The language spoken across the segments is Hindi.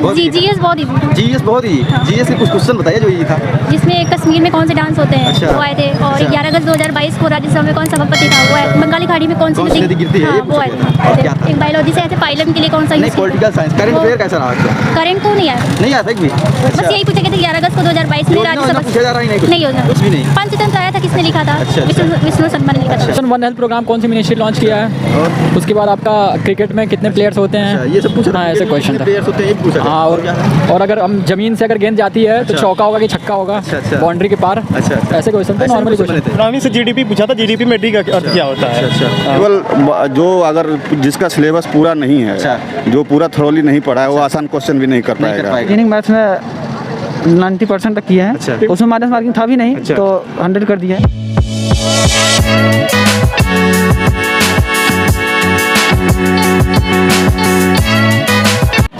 जी जीएस बहुत इजी। जीएस बहुत ही। जीएस के कुछ क्वेश्चन बताइए जो ये था। जिसमें कश्मीर में कौन से डांस होते हैं वो आए थे, और 11 अगस्त 2022 को राज्यसभा में कौन सभापति था वो आया। बंगाली खाड़ी में कौन सी नदी गिरती है वो आए थे। एक बायोलॉजी से आए थे, पायलट के लिए कौन सा use. Political science. Current affair कैसा रहा? करंट तो नहीं आया, नहीं आता भी। बस यही पूछा गया था 11 अगस्त को 2022 में राज्यसभा पूछा जा रहा है नहीं होना कुछ भी नहीं। पंचतंत्र आया था, किसने लिखा था? विष्णु शर्मा ने लिखा था। मिशन वन हेल्थ प्रोग्राम कौन सी मिनिस्ट्री लॉन्च किया है? और उसके बाद आपका क्रिकेट में कितने प्लेयर्स होते हैं? ये सब पूछा। हाँ, ऐसे क्वेश्चन था। प्लेयर्स होते हैं ये पूछा। हाँ, और अगर हम जमीन से अगर गेंद जाती है तो चौका होगा कि छक्का होगा बाउंड्री के पार। ऐसे क्वेश्चन थे, नॉर्मली क्वेश्चन। इकोनॉमी से जीडीपी पूछा था, जीडीपी में डी का अर्थ क्या होता है? केवल जो अगर जिसका सिलेबस पूरा नहीं है, जो पूरा थ्रोली नहीं पढ़ा है, वो आसान क्वेश्चन भी नहीं कर पाएगा। इंजीनियरिंग मैथ्स में 90% तक किया है, उसमें माइनस मार्किंग था भी नहीं, तो 100 कर दिया है।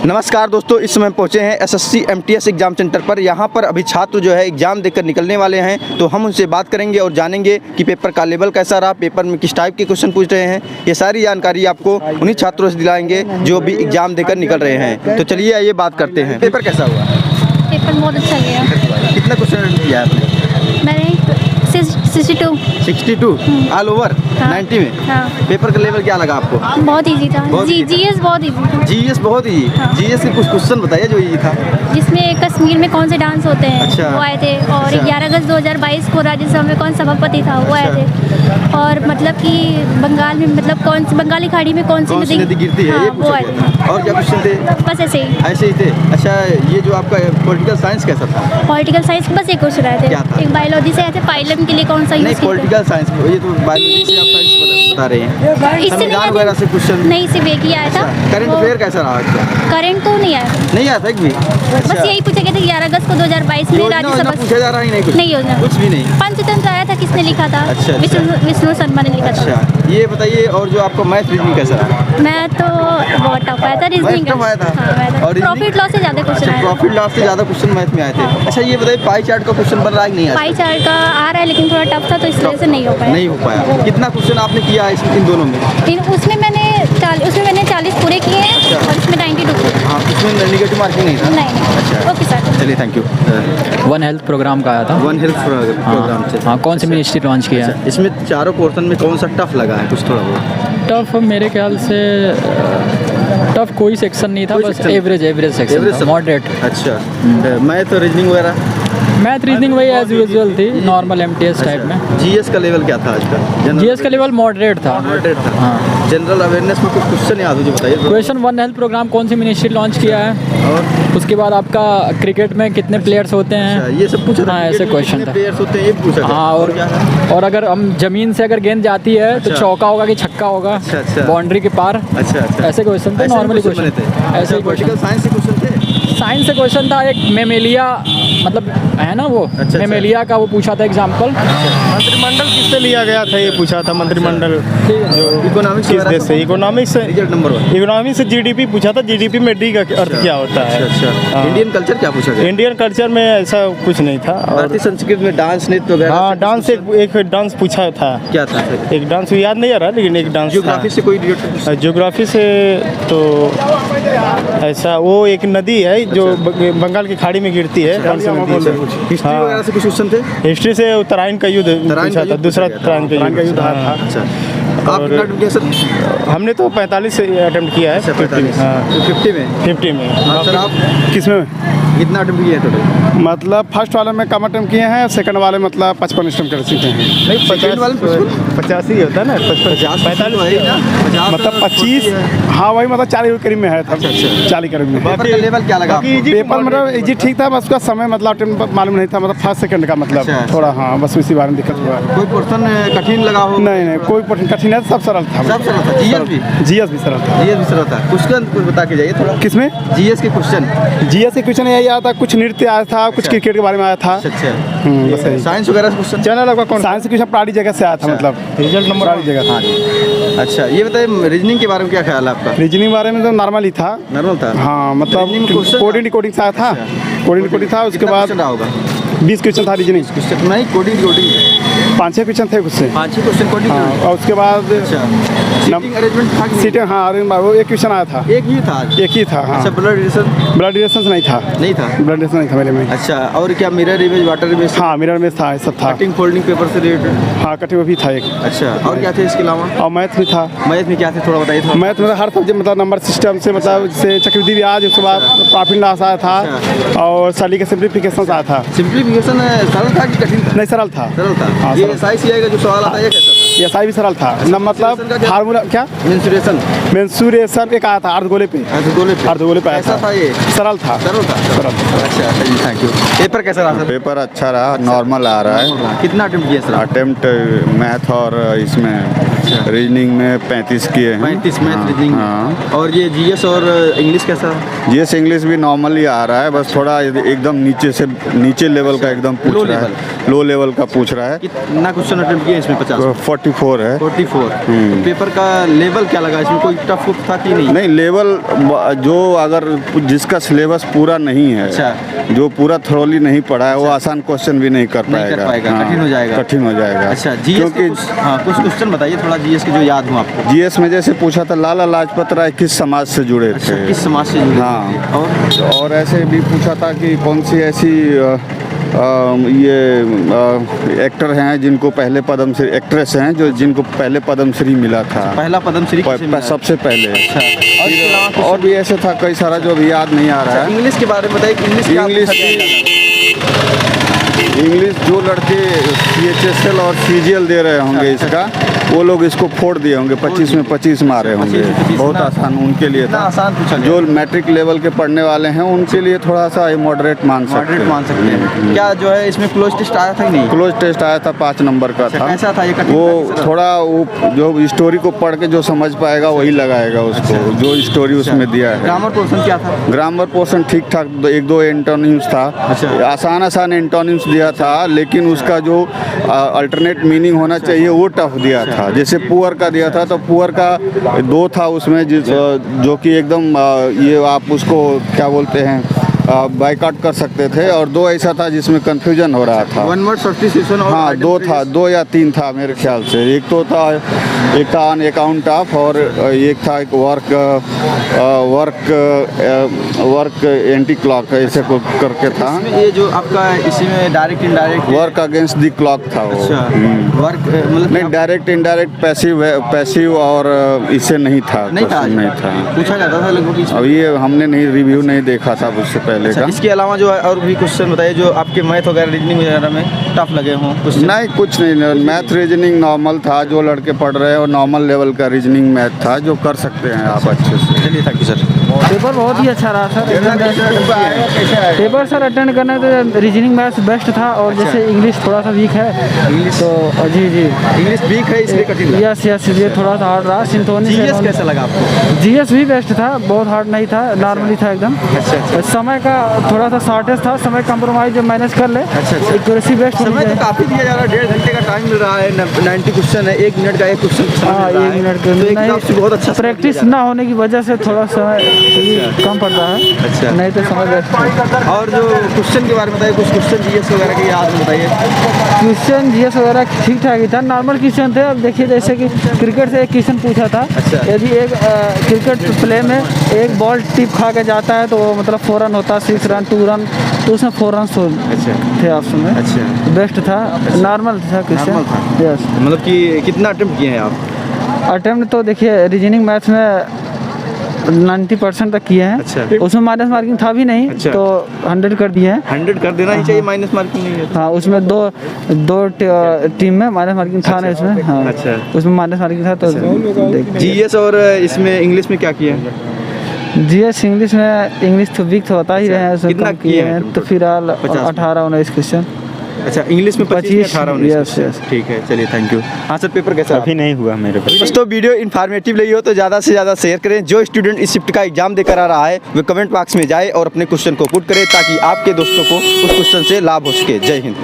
नमस्कार दोस्तों, इस समय पहुंचे हैं एसएससी एमटीएस एग्जाम सेंटर पर। यहाँ पर अभी छात्र जो है एग्जाम देकर निकलने वाले हैं, तो हम उनसे बात करेंगे और जानेंगे कि पेपर का लेवल कैसा रहा, पेपर में किस टाइप के क्वेश्चन पूछ रहे हैं। ये सारी जानकारी आपको उन्हीं छात्रों से दिलाएंगे जो अभी एग्जाम देकर निकल रहे हैं। तो चलिए आइए बात करते हैं। पेपर कैसा हुआ? पेपर बहुत अच्छा गया। कितना क्वेश्चन किया आपने? मैंने 62 ऑल ओवर 90 में। पेपर का लेवल क्या लगा आपको? बहुत इजी था। जीएस बहुत इजी था। जीएस बहुत ही। जीएस के कुछ क्वेश्चन बताइए जो ये था। जिसमें कश्मीर में कौन से डांस होते हैं वो आए थे, और 11 अगस्त 2022 को राज्यसभा में कौन सभापति था वो आए थे, और मतलब कि बंगाल में मतलब कौन सी बंगाली खाड़ी में कौन सी नदी गिरती है वो आए थे। और क्या क्वेश्चन थे? बस ऐसे ही थे। अच्छा, ये जो आपका पॉलिटिकल साइंस कैसा था? पॉलिटिकल साइंस बस एक क्वेश्चन आए थे। एक बायोलॉजी से आए थे, पायलट के लिए कौन सा यूज। पॉलिटिकल साइंस, ये तो बायोलॉजी से आप साइंस बता रहे हैं। संविधान वगैरह से क्वेश्चन नहीं, सिर्फ एक ही आया था। करंट अफेयर कैसा रहा? करंट तो नहीं आया, नहीं आता भी। बस यही पूछा गया था 11 अगस्त को 2022 में राज्यसभा पूछा जा रहा है नहीं होना कुछ भी नहीं। पंचतंत्र आया था, किसने लिखा था? विष्णु शर्मा ने लिखा था। ये बताइए, और जो आपका मैथ रीजनिंग कैसा रहा? मैं तो बहुत टफ आया था रीजनिंग का। और प्रॉफिट लॉस से ज़्यादा क्वेश्चन आए। प्रॉफिट लॉस से ज़्यादा क्वेश्चन मैथ में आए थे। अच्छा, ये बताइए पाई चार्ट का क्वेश्चन बन रहा है कि नहीं? पाई चार्ट का आ रहा है, लेकिन थोड़ा टफ था तो इस वजह से नहीं हो पाया। कितना क्वेश्चन आपने किया है इन दोनों में? उसमें मैंने 40 पूरे किए हैं और इसमें 92। हाँ, उसमें नेगेटिव मार्किंग नहीं था? नहीं। अच्छा, ओके सर, चलिए, thank you. One health program का आया था। वन हेल्थ प्रोग्राम से। हाँ, कौन सी मिनिस्ट्री लॉन्च किया है? इसमें चारों पोर्शन में कौन सा टफ लगा है? कुछ थोड़ा बहुत टफ मेरे ख्याल से टफ कोई सेक्शन नहीं था, बस एवरेज सेक्शन था, मॉडरेट। अच्छा, मैथ और रीजनिंग वगैरह? मैथ रीजनिंग वही एज यूजुअल थी, नॉर्मल एमटीएस टाइप में। जीएस का लेवल क्या था आज का? जीएस का लेवल मॉडरेट था। हाँ। जनरल अवेयरनेस में कुछ क्वेश्चन याद हो जो बताइए। क्वेश्चन वन हेल्थ प्रोग्राम कौन सी मिनिस्ट्री लॉन्च किया है? और उसके बाद आपका क्रिकेट में कितने प्लेयर्स होते हैं? ये सब पूछा। हाँ, ऐसे क्वेश्चन था। प्लेयर्स होते हैं ये पूछा। हाँ, और अगर हम जमीन से अगर गेंद जाती है तो चौका होगा कि छक्का होगा बाउंड्री के पार। ऐसे क्वेश्चन थे, नॉर्मली क्वेश्चन थे। ऐसे पॉलिटिकल साइंस से क्वेश्चन थे। साइंस से क्वेश्चन था, एक मेमेलिया मतलब है ना वो। मेमेलिया का वो पूछा था एग्जाम्पल। मंत्रिमंडल किससे लिया गया था ये पूछा था। मंत्रिमंडल जो इकोनॉमिक्स किस देश से? इकोनॉमिक्स से। रिजल्ट नंबर 1 इकोनॉमिक्स से जीडीपी पूछा था, जीडीपी में डी का अर्थ क्या होता है? इंडियन कल्चर क्या पूछा गया? इंडियन कल्चर में ऐसा कुछ नहीं था। भारतीय संस्कृत में डांस नृत्य वगैरह? हाँ, डांस एक डांस पूछा था। क्या था? एक डांस याद नहीं आ रहा, लेकिन एक डांस। ज्योग्राफी से कोई रिलेटेड? ज्योग्राफी से तो ऐसा वो एक नदी है जो बंगाल की खाड़ी में गिरती है। हिस्ट्री वगैरह से कुछ क्वेश्चन थे? हिस्ट्री से उत्तरायण का युद्ध पूछा था, दूसरा उत्तरायण का युद्ध था। अच्छा, आप कितना अटेम्प्ट किया सर? हमने तो 45 से अटेम्प्ट किया है। 50 में। सर आप किसमें कितना अटेम्प्ट किया टोटल? मतलब फर्स्ट वाले में कम अटेम्प्ट किए हैं, सेकंड वाले मतलब 55 अटेम्प्ट कर चुके हैं। नहीं, 50 वाले 50 ही होता है ना, 45 मतलब 25। हाँ, वही मतलब 40 करीब में है था। 40 करीब में। पेपर का लेवल क्या लगा? पेपर मतलब इजी ठीक था, बस उसका समय मतलब अटेम्प्ट मालूम नहीं था, मतलब फर्स्ट सेकंड का मतलब थोड़ा। हाँ, बस उसी बारे में दिक्कत हुआ। कोई पोर्शन कठिन लगा हो? नहीं, कोई कठिन है, सब सरल था। सब सरल था। जीएस भी सरल था। जीएस भी सरल था। क्वेश्चन कुछ बता के जाइए थोड़ा। किसमें? जीएस के क्वेश्चन। जीएस के क्वेश्चन यही आया था, कुछ नृत्य आया था, कुछ क्रिकेट के बारे में आया था। बस यही। साइंस वगैरह से क्वेश्चन? चैनल आपका कौन? साइंस क्वेश्चन पहाड़ी जगह से आया था, मतलब रिजल्ट नंबर पहाड़ी जगह था। अच्छा, ये बताइए रीजनिंग के बारे में क्या ख्याल है आपका? रीजनिंग बारे में तो नॉर्मल ही था। नॉर्मल था? हाँ, मतलब कोडिंग से आया था। कोडिंग था, उसके बाद 20 क्वेश्चन था रीजनिंग। क्वेश्चन नहीं, कोडिंग 5-6 क्वेश्चन थे उससे। 5-6 क्वेश्चन कोडिंग। हाँ, और उसके बाद सीटिंग अरेंजमेंट था कि नहीं? सीटें, हाँ वो एक क्वेश्चन आया था। एक ही था। एक ही था, हाँ। अच्छा, ब्लड रिलेशन नहीं था। नहीं था। ब्लड रिलेशन नहीं था मेरे में। अच्छा, और क्या मिरर इमेज, वाटर इमेज? हाँ, मिरर में था, सब था। कटिंग फोल्डिंग पेपर से रिलेटेड? हाँ, कटिंग में भी था एक। अच्छा, और क्या थे इसके अलावा? और मैथ में था। मैथ में क्या थे, थोड़ा बताइए। थोड़ा मैथ में हर सब्जेक्ट मतलब नंबर सिस्टम से, मतलब जैसे चक्रवृद्धि ब्याज, उसके बाद प्रॉफिट लॉस आया था, और सैलरी का सिंप्लीफिकेशन आया था। सिंप्लीफिकेशन सरल था कि कठिन था? नहीं, सरल था। सरल था। हाँ, ये सरल। SICI का जो सवाल आता है ये कैसा था? ये SI भी सरल था न, मतलब फार्मूला क्या मेंसुरेशन एक आया था अर्धगोले पे। अर्धगोले पे आया कैसा था ये? सरल था। सरल था। अच्छा, थैंक यू। पेपर कैसा रहा सर? पेपर अच्छा रहा, नॉर्मल आ रहा है। कितना अटेम्प्ट किया सर? अटेम्प्ट मैथ और इसमें रीजनिंग में 35 किए हैं। 35 मैथ रीजनिंग। हाँ। और ये GS और इंग्लिश कैसा? जीएस इंग्लिश भी नॉर्मली आ रहा है, बस थोड़ा एकदम नीचे लेवल का एकदम पूछ रहा है, लो लेवल का पूछ रहा है। कितना क्वेश्चन अटेम्प्ट किए इसमें? 50? 44 है। 44। तो पेपर का लेवल क्या लगा इसमें? कोई टफ था कि नहीं? नहीं, लेवल जो अगर जिसका सिलेबस पूरा नहीं है, अच्छा। जो पूरा थ्रोली नहीं पढ़ा है, वो आसान क्वेश्चन भी नहीं कर पाएगा। हाँ, कठिन हो जाएगा। कठिन हो जाएगा। अच्छा, GS क्योंकि कुछ क्वेश्चन बताइए थोड़ा GS के जो याद हो आपको। जीएस में जैसे पूछा था, लाला लाजपत राय किस समाज से जुड़े अच्छा, थे? किस समाज से जुड़े? हाँ। और ऐसे भी पूछा था कि कौन सी ऐसी ये एक्टर हैं जिनको पहले पद्मश्री, एक्ट्रेस हैं जो जिनको पहले पद्मश्री मिला था। पहला पद्मश्री किसे मिला? सबसे पहले। अच्छा, और इसके अलावा और भी ऐसे था कई सारा जो अभी याद नहीं आ रहा है। इंग्लिश के बारे में बताइए। इंग्लिश जो लड़के CHSL और CGL दे रहे होंगे इसका, वो लोग इसको फोड़ दिए होंगे, 25 में 25 मारे होंगे। 25 बहुत आसान उनके लिए था। आसान पूछा गया। जो मैट्रिक लेवल के पढ़ने वाले हैं उनके लिए थोड़ा सा मॉडरेट मान सकते हैं। क्या जो है इसमें क्लोज टेस्ट आया था कि नहीं? क्लोज टेस्ट आया था, 5 नंबर का था। कैसा था ये? कठिन वो था? थोड़ा वो जो स्टोरी को पढ़ के जो समझ पाएगा वही लगाएगा उसको, जो स्टोरी उसमें दिया है। ग्रामर पोर्शन क्या था? ग्रामर पोर्शन ठीक ठाक, 1-2 एंटोनिम्स था। आसान एंटोनिम्स दिया था, लेकिन उसका जो अल्टरनेट मीनिंग होना चाहिए वो टफ दिया था। जैसे पुअर का दिया था, तो पुअर का 2 था उसमें, जो कि एकदम ये आप उसको क्या बोलते हैं, बाइकआउट कर सकते थे, और 2 ऐसा था जिसमें कंफ्यूजन हो रहा था। 1 वर्ड सब्स्टिट्यूशन। हाँ, 2 था, 2 या 3 था मेरे ख्याल से। एक तो था, एक था ऑन अकाउंट ऑफ, और एक था एक वर्क एंटी क्लॉक ऐसे को करके था। ये जो आपका इसी में direct indirect work against the clock था वो। अच्छा, वर्क मतलब नहीं, डायरेक्ट इनडायरेक्ट पैसिव और इससे नहीं था। नहीं था। पूछा जाता था लगभग। अब ये हमने नहीं रिव्यू नहीं देखा था उससे पहले का। इसके अलावा जो है और भी क्वेश्चन बताइए जो आपके मैथ वगैरह रीजनिंग वगैरह में टफ लगे हों। नहीं, कुछ नहीं, मैथ रीजनिंग नॉर्मल था, जो लड़के पढ़ रहे हैं और नॉर्मल लेवल का रीजनिंग मैथ था, जो कर सकते हैं आप अच्छे से। चलिए, थैंक यू सर। पेपर बहुत ही अच्छा रहा सर। पेपर सर अटेंड करने तो रीजनिंग मैथ्स बेस्ट था, और जैसे इंग्लिश थोड़ा सा वीक है इंग्लिश तो जी इंग्लिश वीक है इसलिए कठिन। यस ये थोड़ा सा हार्ड रहा। सिंथोनी GS कैसा लगा आपको? GS भी बेस्ट था, बहुत हार्ड नहीं था, नॉर्मली था एकदम। अच्छा। समय का थोड़ा सा शॉर्टेज था, समय कंप्रोमाइज जो मैनेज कर ले। अच्छा। एक्यूरेसी बेस्ट होनी समय तो चाहिए। काफ़ी दिया जा रहा है, 1.5 घंटे का टाइम मिल रहा है, 90 क्वेश्चन है, 1 मिनट का एक क्वेश्चन। हाँ, 1 मिनट तो एक हिसाब से बहुत अच्छा प्रैक्टिस ना होने की वजह से थोड़ा समय कम पड़ता है। अच्छा। नहीं तो समय बेस्ट है। और जो क्वेश्चन के बारे में बताइए, कुछ क्वेश्चन GS वगैरह के याद में बताइए। क्वेश्चन GS वगैरह ठीक ठाक ही था, नॉर्मल क्वेश्चन थे। अब देखिए जैसे कि क्रिकेट से एक क्वेश्चन पूछा था। अच्छा। यदि एक क्रिकेट प्ले में एक बॉल टिप खा के जाता है तो वो मतलब 4 रन होता है, 6 रन, 2 रन, तो उसमें 4 रन थे ऑप्शन में। अच्छा। बेस्ट था, नॉर्मल था क्वेश्चन। यस। मतलब कि कितना अटेम्प्ट किए हैं आप? अटेम्प्ट तो देखिए रीजनिंग मैथ्स में 90% तक किए हैं। अच्छा। उसमें माइनस मार्किंग था भी नहीं। अच्छा। तो 100 कर दिए हैं। 100 कर देना ही चाहिए, माइनस मार्किंग नहीं है। हाँ, उसमें दो टीम में माइनस मार्किंग था ना इसमें। हाँ, अच्छा। उसमें माइनस मार्किंग था तो GS और इसमें इंग्लिश में क्या किया है? GS इंग्लिश में, इंग्लिश तो वीक तो बता ही रहे हैं, उसमें कितना कम किए हैं तो फिलहाल 18-19 क्वेश्चन। अच्छा, इंग्लिश में 25 18 यस। ठीक है, चलिए, थैंक यू। हाँ सर, पेपर कैसा? अभी नहीं हुआ मेरे पास। दोस्तों, वीडियो इन्फॉर्मेटिव लगी हो तो ज़्यादा से ज़्यादा शेयर करें। जो स्टूडेंट इस शिफ्ट का एग्जाम देकर आ रहा है वो कमेंट बॉक्स में जाए और अपने क्वेश्चन को पुट करे ताकि आपके दोस्तों को उस क्वेश्चन से लाभ हो सके। जय हिंद।